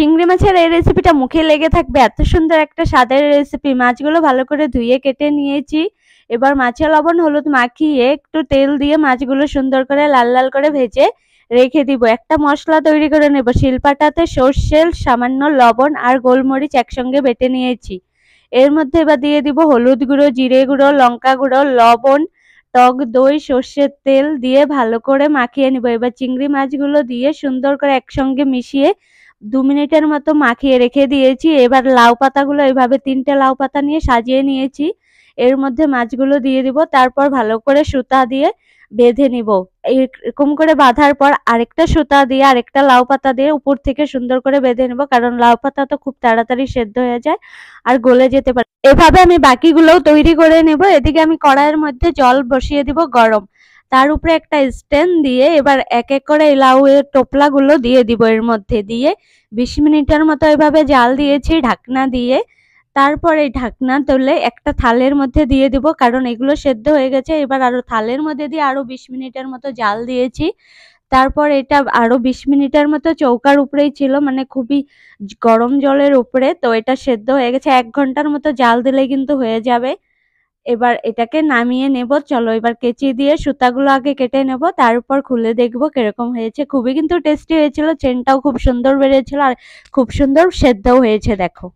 চিংড়ি মাছের এই রেসিপিটা মুখে লেগে থাকবে, এত সুন্দর একটা স্বাদের রেসিপি। মাছগুলো ভালো করে ধুয়ে কেটে নিয়েছি। এবার মাছে লবণ হলুদ মাখিয়ে একটু তেল দিয়ে মাছগুলো সুন্দর করে লাল লাল করে ভেজে রেখে দিব। একটা মশলা তৈরি করে নেব। শিলপাটাতে সর্ষে, সামান্য লবণ আর গোলমরিচ একসঙ্গে বেটে নিয়েছি। এর মধ্যে এবার দিয়ে দিব হলুদ গুঁড়ো, জিরে গুঁড়ো, লঙ্কা গুঁড়ো, লবণ, টক দই, সর্ষের তেল দিয়ে ভালো করে মাখিয়ে নিব। এবার চিংড়ি মাছগুলো দিয়ে সুন্দর করে একসঙ্গে মিশিয়ে 2 মিনিটের মতো মাখিয়ে রেখে দিয়েছি। এবার লাউ পাতাগুলো এইভাবে 3টে লাউ পাতা নিয়ে সাজিয়ে নিয়েছি। এর মধ্যে মাছগুলো দিয়ে দিব। তারপর ভালো করে সুতা দিয়ে বেঁধে নিব। এরকম করে বাঁধার পর আরেকটা সুতা দিয়ে আরেকটা লাউ পাতা দিয়ে উপর থেকে সুন্দর করে বেঁধে নেব, কারণ লাউ পাতা তো খুব তাড়াতাড়ি সেদ্ধ হয়ে যায় আর গলে যেতে পারে। এভাবে আমি বাকিগুলোও তৈরি করে নেব। এদিকে আমি কড়াইয়ের মধ্যে জল বসিয়ে দিব গরম। তার উপরে একটা স্ট্যান্ড দিয়ে এবার এক এক করে লাউয়ের টোপলাগুলো দিয়ে দিব। এর মধ্যে দিয়ে 20 মিনিটের মতো এভাবে জাল দিয়েছি ঢাকনা দিয়ে। তারপর এই ঢাকনা তুলে একটা থালের মধ্যে দিয়ে দিব, কারণ এগুলো সেদ্ধ হয়ে গেছে। এবার আরো থালের মধ্যে দিয়ে আরো 20 মিনিটের মতো জাল দিয়েছি। তারপর এটা আরো 20 মিনিটের মতো চৌকার উপরেই ছিল, মানে খুবই গরম জলের উপরে। তো এটা সেদ্ধ হয়ে গেছে। 1 ঘন্টার মতো জাল দিলে কিন্তু হয়ে যাবে। এবার এটাকে নামিয়ে নেব। চলো এবার কেচি দিয়ে সুতাগুলো আগে কেটে নেব, তারপর খুলে দেখব কিরকম হয়েছে। খুবই কিন্তু টেস্টি হয়েছিল, সেন্টটাও খুব সুন্দর বেরিয়েছিল আর খুব সুন্দর সেদ্ধও হয়েছে দেখো।